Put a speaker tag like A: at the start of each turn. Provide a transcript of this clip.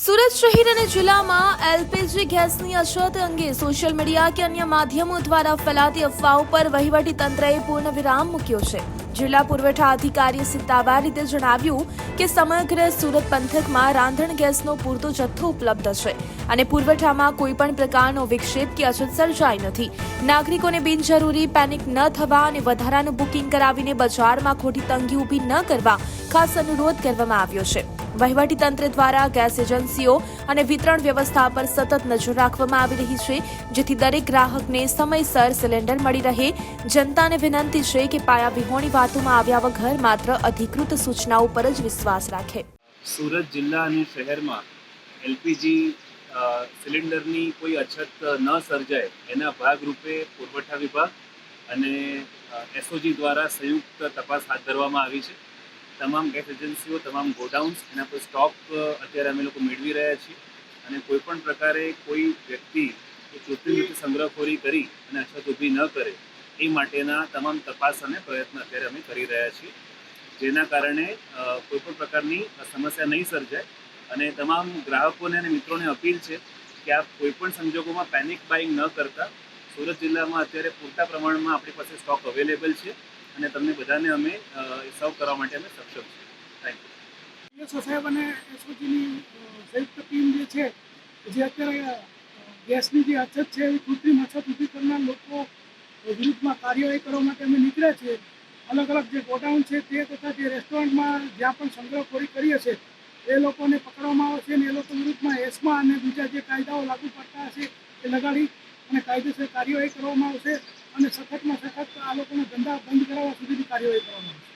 A: સુરત શહેર અને જિલ્લામાં એલપીજી ગેસની અછત અંગે સોશિયલ મીડિયા કે અન્ય માધ્યમો દ્વારા ફેલાતી અફવાઓ પર વહીવટી તંત્રએ પૂર્ણ વિરામ મૂક્યો છે। જિલ્લા પુરવઠા અધિકારીએ સત્તાવાર રીતે જણાવ્યું કે સમગ્ર સુરત પંથકમાં રાંધણ ગેસનો પૂરતો જથ્થો ઉપલબ્ધ છે અને પુરવઠામાં કોઈપણ પ્રકારનો વિક્ષેપ કે અછત સર્જાઈ નથી। નાગરિકોને બિનજરૂરી પેનિક ન થવા અને વધારાનું બુકિંગ કરાવીને બજારમાં ખોટી તંગી ઊભી ન કરવા ખાસ અનુરોધ કરવામાં આવ્યો છે। વહીવટી તંત્ર દ્વારા ગેસ એજન્સીઓ અને વિતરણ વ્યવસ્થા પર સતત નજર રાખવામાં આવી રહી છે, જેથી દરેક ગ્રાહકને સમયસર સિલિન્ડર મળી રહે। જનતાને વિનંતી છે કે પાયા વિહોણી વાતોમાં આવ્યા વગર માત્ર અધિકૃત સૂચનાઓ પર જ વિશ્વાસ રાખે।
B: સુરત જિલ્લા અને શહેરમાં એલપીજી સિલિન્ડરની કોઈ અછત ન સર્જાય એના ભાગરૂપે પુરવઠા વિભાગ અને એસઓજી દ્વારા સંયુક્ત તપાસ હાથ ધરવામાં આવી છે। તમામ ગેસ એજન્સીઓ, તમામ ગોડાઉન્સ એના પર સ્ટોક અત્યારે અમે લોકો મેળવી રહ્યા છીએ અને કોઈપણ પ્રકારે કોઈ વ્યક્તિ કૃત્રિમ રીતે સંગ્રહખોરી કરી અને અછત ઊભી ન કરે એ માટેના તમામ તપાસ અને પ્રયત્ન અત્યારે અમે કરી રહ્યા છીએ, જેના કારણે કોઈપણ પ્રકારની સમસ્યા નહીં સર્જાય। અને તમામ ગ્રાહકોને અને મિત્રોને અપીલ છે કે આપ કોઈપણ સંજોગોમાં પેનિક બાઇંગ ન કરતા। સુરત જિલ્લામાં અત્યારે પૂરતા પ્રમાણમાં આપણી પાસે સ્ટોક અવેલેબલ છે અને તમને બધાને અમે સર્વ કરવા માટે અમે સક્ષમ છીએ। Thank you.
C: ડીએસઓ સાહેબ અને એસઓજીની સંયુક્ત ટીમ જે છે, જે અત્યારે ગેસની જે અછત છે એ કૃત્રિમ અછત ઊભી કરનાર લોકો વિરુદ્ધમાં કાર્યવાહી કરવા માટે અમે નીકળ્યા છીએ। અલગ અલગ જે ગોડાઉન છે તે તથા જે રેસ્ટોરન્ટમાં જ્યાં પણ સંગ્રહખોરી કરી હશે એ લોકોને પકડવામાં આવશે અને એ લોકો વિરુદ્ધમાં એસ્મા અને બીજા જે કાયદાઓ લાગુ પડતા હશે એ લગાડી અને કાયદેસર કાર્યવાહી કરવામાં આવશે અને સખતમાં સખત આ લોકોના ધંધા બંધ કરાવવા સુધીની કાર્યવાહી કરવામાં આવશે।